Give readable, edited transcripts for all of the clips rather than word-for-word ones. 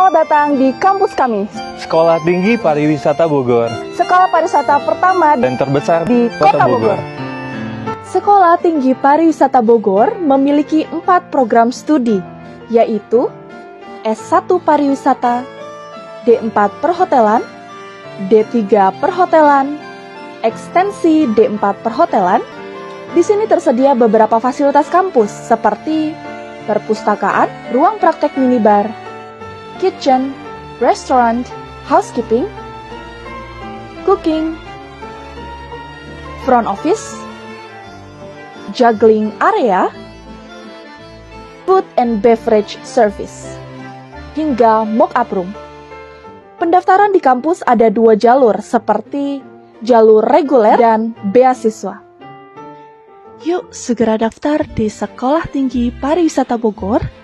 Selamat datang di kampus kami, Sekolah Tinggi Pariwisata Bogor, sekolah pariwisata pertama dan terbesar di Kota Bogor. Sekolah Tinggi Pariwisata Bogor memiliki 4 program studi, yaitu S1 Pariwisata, D4 Perhotelan, D3 Perhotelan, Ekstensi D4 Perhotelan. Di sini tersedia beberapa fasilitas kampus seperti perpustakaan, ruang praktek minibar, kitchen, restaurant, housekeeping, cooking, front office, juggling area, food and beverage service, hingga mock-up room. Pendaftaran di kampus ada 2 jalur seperti jalur reguler dan beasiswa. Yuk segera daftar di Sekolah Tinggi Pariwisata Bogor.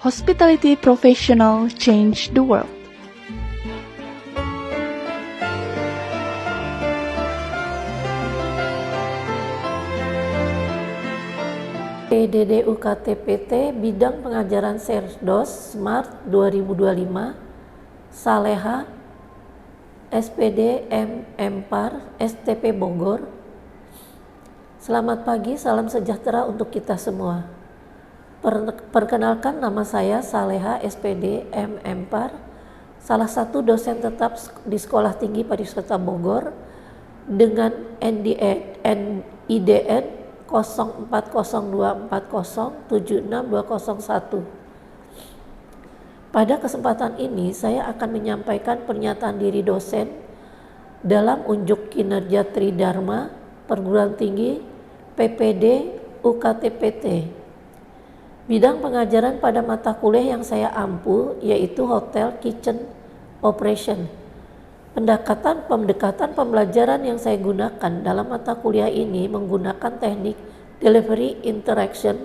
Hospitality Professional Change the World. PDD UKTPT Bidang Pengajaran Serdos Smart 2025 Saleha SPD M.Par STP Bogor. Selamat pagi, salam sejahtera untuk kita semua. Perkenalkan, nama saya Saleha SPD M.Par, salah satu dosen tetap di Sekolah Tinggi Pariwisata Bogor dengan IDN 040240762201. Pada kesempatan ini saya akan menyampaikan pernyataan diri dosen dalam unjuk kinerja Tridharma Perguruan Tinggi PPD UKTPT. Bidang pengajaran pada mata kuliah yang saya ampu yaitu Hotel Kitchen Operation. Pendekatan pembelajaran yang saya gunakan dalam mata kuliah ini menggunakan teknik Delivery Interaction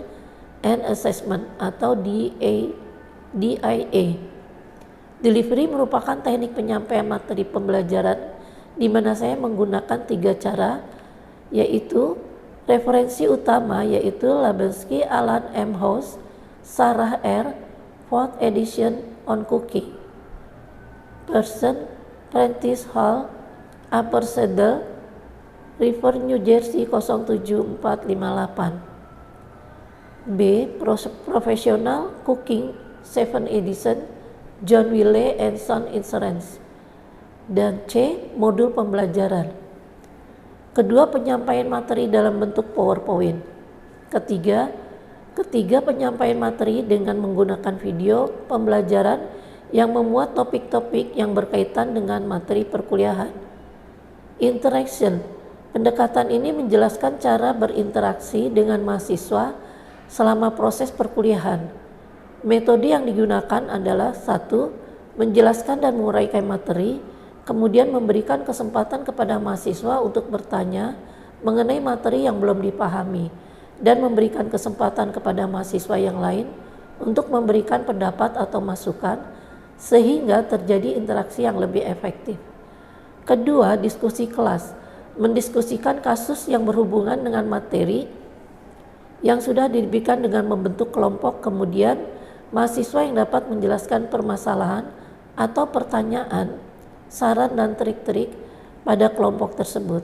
and Assessment atau DIA. Delivery merupakan teknik penyampaian materi pembelajaran di mana saya menggunakan 3 cara, yaitu referensi utama yaitu Labenski Alan M. House, Sarah R. 4th edition on cooking, Person, Prentice Hall, Upper Saddle River, New Jersey 07458. B. Professional Cooking 7th edition, John Wiley and Son Insurance. Dan C. Modul pembelajaran. Kedua, penyampaian materi dalam bentuk PowerPoint. Ketiga, penyampaian materi dengan menggunakan video pembelajaran yang memuat topik-topik yang berkaitan dengan materi perkuliahan. Interaction. Pendekatan ini menjelaskan cara berinteraksi dengan mahasiswa selama proses perkuliahan. Metode yang digunakan adalah 1. Menjelaskan dan menguraikan materi, kemudian memberikan kesempatan kepada mahasiswa untuk bertanya mengenai materi yang belum dipahami dan memberikan kesempatan kepada mahasiswa yang lain untuk memberikan pendapat atau masukan sehingga terjadi interaksi yang lebih efektif. Kedua, diskusi kelas. Mendiskusikan kasus yang berhubungan dengan materi yang sudah diberikan dengan membentuk kelompok, kemudian mahasiswa yang dapat menjelaskan permasalahan atau pertanyaan, saran dan trik-trik pada kelompok tersebut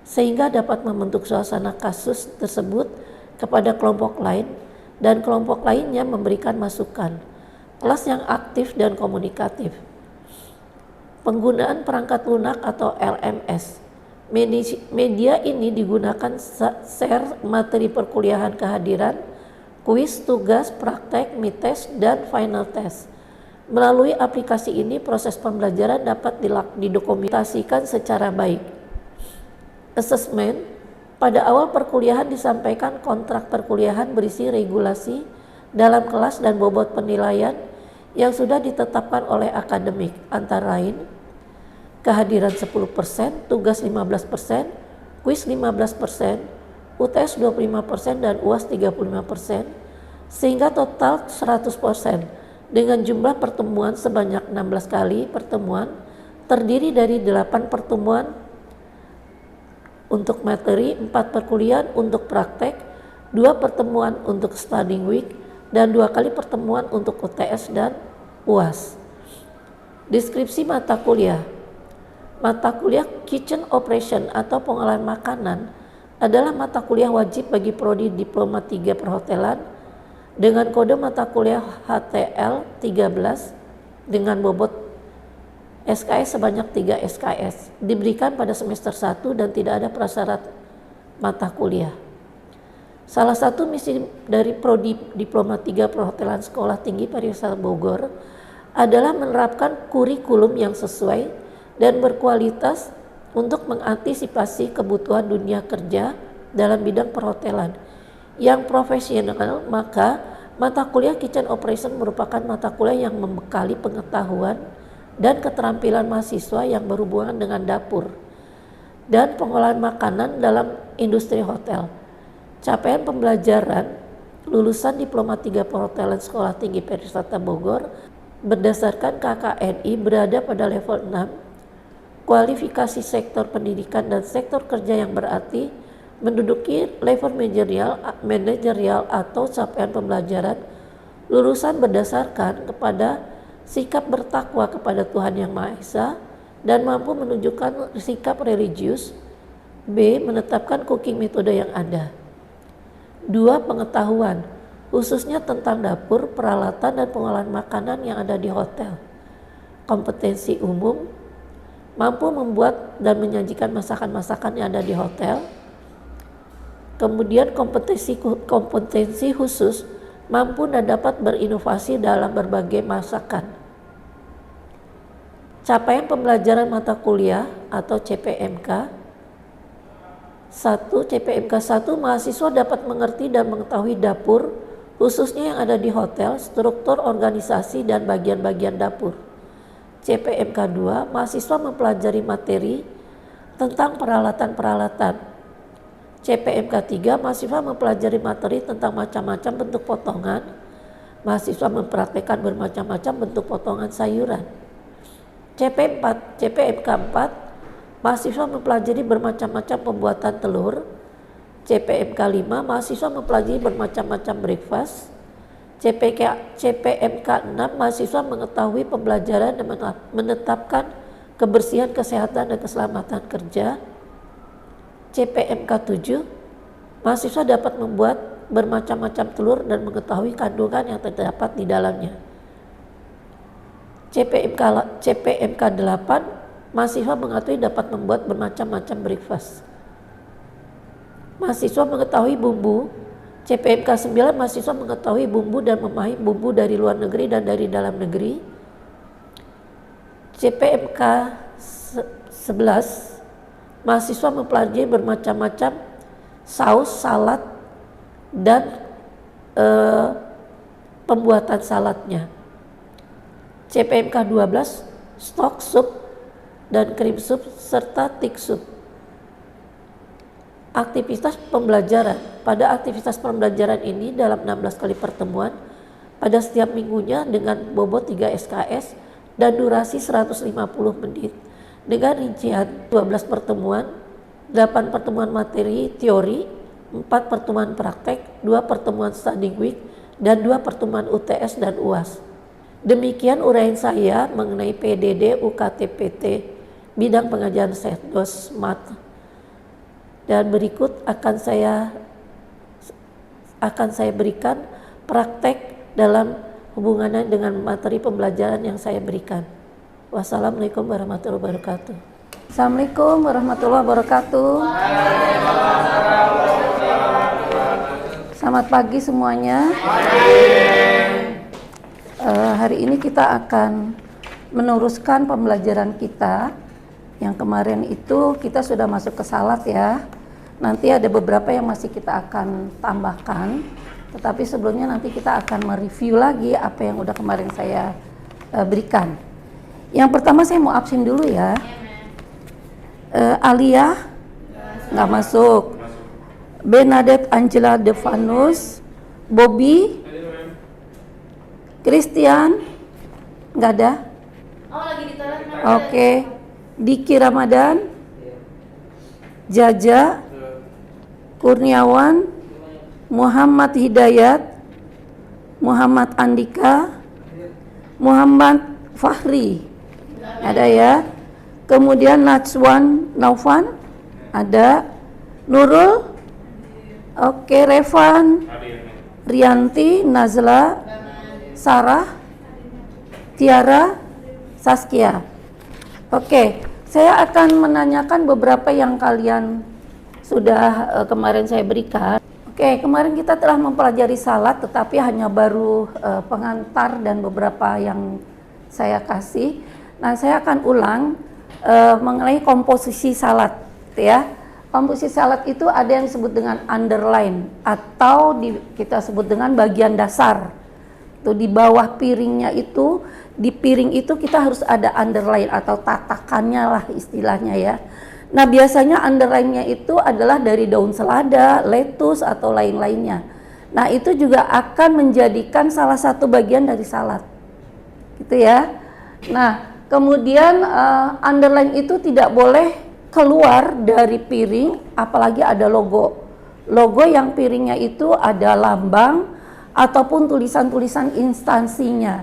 sehingga dapat membentuk suasana kasus tersebut kepada kelompok lain dan kelompok lainnya memberikan masukan. Kelas yang aktif dan komunikatif. Penggunaan perangkat lunak atau LMS. Media ini digunakan share materi perkuliahan kehadiran, kuis, tugas, praktek, mid-test, dan final test. Melalui aplikasi ini, proses pembelajaran dapat didokumentasikan secara baik. Assessment. Pada awal perkuliahan disampaikan kontrak perkuliahan berisi regulasi dalam kelas dan bobot penilaian yang sudah ditetapkan oleh akademik, antara lain kehadiran 10%, tugas 15%, kuis 15%, UTS 25% dan UAS 35%, sehingga total 100%. Dengan jumlah pertemuan sebanyak 16 kali pertemuan, terdiri dari 8 pertemuan untuk materi, 4 perkuliahan untuk praktek, 2 pertemuan untuk studying week, dan 2 kali pertemuan untuk UTS dan UAS. Deskripsi mata kuliah. Mata kuliah Kitchen Operation atau pengolahan makanan adalah mata kuliah wajib bagi prodi Diploma 3 Perhotelan dengan kode mata kuliah HTL 13 dengan bobot SKS sebanyak 3 SKS. Diberikan pada semester 1 dan tidak ada prasyarat mata kuliah. Salah satu misi dari prodi Diploma 3 Perhotelan Sekolah Tinggi Pariwisata Bogor adalah menerapkan kurikulum yang sesuai dan berkualitas untuk mengantisipasi kebutuhan dunia kerja dalam bidang perhotelan yang profesional. Maka mata kuliah Kitchen Operation merupakan mata kuliah yang membekali pengetahuan dan keterampilan mahasiswa yang berhubungan dengan dapur dan pengolahan makanan dalam industri hotel. Capaian pembelajaran lulusan Diploma 3 Perhotelan Sekolah Tinggi Pariwisata Bogor berdasarkan KKNI berada pada level 6. Kualifikasi sektor pendidikan dan sektor kerja yang berarti menduduki level manajerial atau capaian pembelajaran lulusan berdasarkan kepada sikap bertakwa kepada Tuhan Yang Maha Esa dan mampu menunjukkan sikap religius. B. Menetapkan cooking metode yang ada. 2. Pengetahuan khususnya tentang dapur, peralatan, dan pengolahan makanan yang ada di hotel. Kompetensi umum mampu membuat dan menyajikan masakan-masakan yang ada di hotel. Kemudian kompetensi khusus mampu dan dapat berinovasi dalam berbagai masakan. Capaian pembelajaran mata kuliah atau CPMK. 1. CPMK 1 mahasiswa dapat mengerti dan mengetahui dapur khususnya yang ada di hotel, struktur organisasi dan bagian-bagian dapur. CPMK 2, mahasiswa mempelajari materi tentang peralatan-peralatan. CPMK 3, mahasiswa mempelajari materi tentang macam-macam bentuk potongan. Mahasiswa mempraktekkan bermacam-macam bentuk potongan sayuran. CPMK 4, mahasiswa mempelajari bermacam-macam pembuatan telur. CPMK 5, mahasiswa mempelajari bermacam-macam breakfast. CPMK 6, mahasiswa mengetahui pembelajaran dan menetapkan kebersihan, kesehatan, dan keselamatan kerja. CPMK 7, mahasiswa dapat membuat bermacam-macam telur dan mengetahui kandungan yang terdapat di dalamnya. CPMK 8, mahasiswa mengetahui dapat membuat bermacam-macam breakfast. Mahasiswa mengetahui bumbu. CPMK 9, mahasiswa mengetahui bumbu dan memahami bumbu dari luar negeri dan dari dalam negeri. CPMK 11, mahasiswa mempelajari bermacam-macam saus, salad, dan pembuatan saladnya. CPMK 12, stok sup dan krim sup serta thick sup. Aktivitas pembelajaran. Pada aktivitas pembelajaran ini dalam 16 kali pertemuan pada setiap minggunya dengan bobot 3 SKS dan durasi 150 menit dengan rincian 12 pertemuan, 8 pertemuan materi teori, 4 pertemuan praktek, 2 pertemuan study week, dan 2 pertemuan UTS dan UAS. Demikian uraian saya mengenai PDD UKT-PT bidang pengajaran Setdos Mat. Dan berikut akan saya berikan praktek dalam hubungannya dengan materi pembelajaran yang saya berikan. Wassalamualaikum warahmatullahi wabarakatuh. Assalamualaikum warahmatullahi wabarakatuh. Selamat pagi semuanya. Hari ini kita akan meneruskan pembelajaran kita. Yang kemarin itu kita sudah masuk ke salat ya. Nanti ada beberapa yang masih kita akan tambahkan. Tetapi sebelumnya nanti kita akan mereview lagi apa yang udah kemarin saya berikan. Yang pertama saya mau absen dulu ya. Alia nggak masuk. Bernadette Angela Devanus, Bobby, Christian nggak ada. Oh, lagi di toilet. Oke. Diki Ramadan, Jaja, Kurniawan, Muhammad Hidayat, Muhammad Andika, Muhammad Fahri, Ada ya. Kemudian Najwan Naufan, ada. Nurul, oke. Revan, Rianti, Nazla, Sarah, Tiara, Saskia. Oke, saya akan menanyakan beberapa yang kalian sudah kemarin saya berikan. Oke, kemarin kita telah mempelajari salat, tetapi hanya baru pengantar dan beberapa yang saya kasih. Nah, saya akan ulang mengenai komposisi salat, ya. Komposisi salat itu ada yang disebut dengan underline atau kita sebut dengan bagian dasar. Itu di bawah piringnya itu, di piring itu kita harus ada underline atau tatakannya lah istilahnya ya. Nah, biasanya underline-nya itu adalah dari daun selada, lettuce atau lain-lainnya. Nah, itu juga akan menjadikan salah satu bagian dari salad. Gitu ya. Nah, kemudian underline itu tidak boleh keluar dari piring, apalagi ada logo. Logo yang piringnya itu ada lambang ataupun tulisan-tulisan instansinya.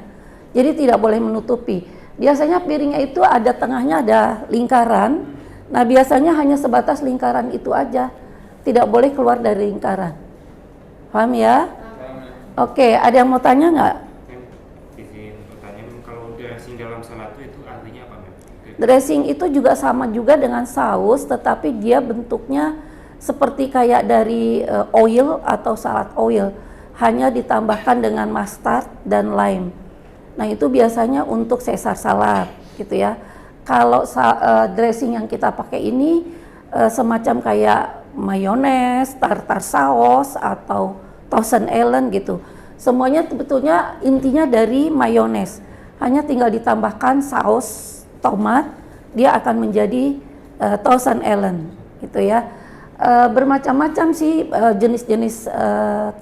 Jadi tidak boleh menutupi. Biasanya piringnya itu ada tengahnya ada lingkaran. Nah, biasanya hanya sebatas lingkaran itu aja. Tidak boleh keluar dari lingkaran. Paham ya? Oke, ada yang mau tanya nggak? Izin pertanyaan, kalau dressing dalam salad itu artinya apa, Mem? Dressing itu juga sama juga dengan saus, tetapi dia bentuknya seperti kayak dari oil atau salad oil, hanya ditambahkan dengan mustard dan lime. Nah, itu biasanya untuk Caesar salad, gitu ya. Kalau dressing yang kita pakai ini semacam kayak mayones, tartar saus atau Thousand Island gitu. Semuanya sebetulnya intinya dari mayones, hanya tinggal ditambahkan saus tomat, dia akan menjadi Thousand Island gitu ya. Bermacam-macam sih jenis-jenis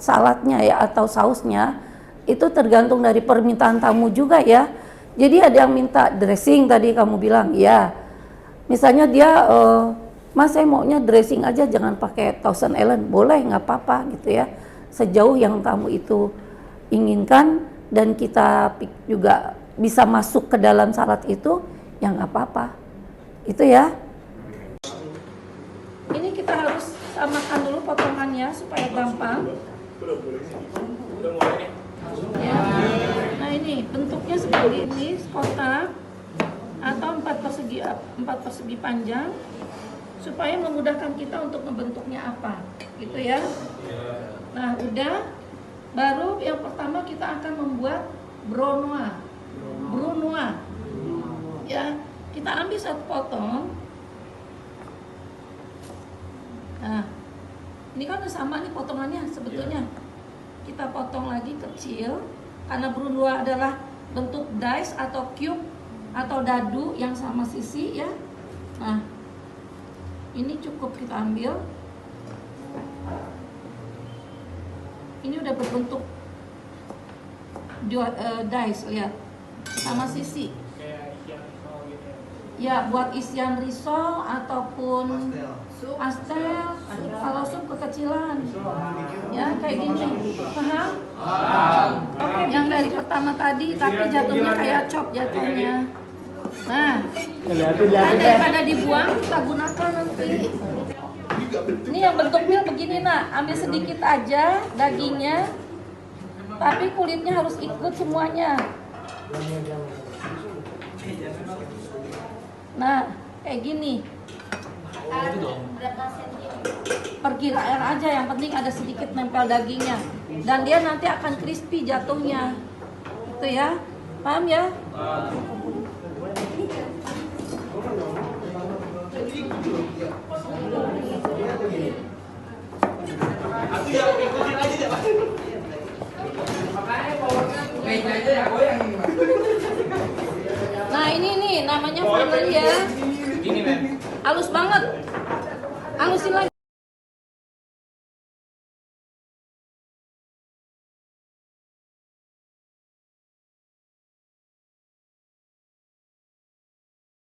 saladnya ya atau sausnya, itu tergantung dari permintaan tamu juga ya. Jadi ada yang minta dressing tadi kamu bilang ya, misalnya dia Mas saya maunya dressing aja, jangan pakai Thousand Island, boleh nggak apa-apa gitu ya, sejauh yang tamu itu inginkan dan kita juga bisa masuk ke dalam salad itu, ya nggak apa-apa, itu ya. Ini kita harus samakan dulu potongannya supaya gampang. Ya. Nah, ini bentuknya seperti ini, kotak atau 4 persegi panjang, supaya memudahkan kita untuk membentuknya apa, gitu ya. Nah, udah. Baru yang pertama kita akan membuat brunoise. Ya, kita ambil satu potong. Nah, ini kan udah sama nih potongannya sebetulnya. Kita potong lagi kecil, karena brunoise adalah bentuk dice atau cube atau dadu yang sama sisi ya. Nah, ini cukup kita ambil. Ini udah berbentuk dice, lihat, sama sisi. Ya, buat isian risol ataupun pastel, kalau sup kekecilan. Ya, kayak gini. Paham? Oke, yang dari pertama tadi, tapi jatuhnya kayak chop jatuhnya. Nah, daripada dibuang, kita gunakan nanti. Ini yang bentuknya begini, nak. Ambil sedikit aja dagingnya, tapi kulitnya harus ikut semuanya. Nah, kayak gini. Perkiraan aja, yang penting ada sedikit nempel dagingnya. Dan dia nanti akan crispy jatuhnya. Itu ya. Paham ya? Nah, ini nih namanya finally ya. Halus banget. Halusin lagi.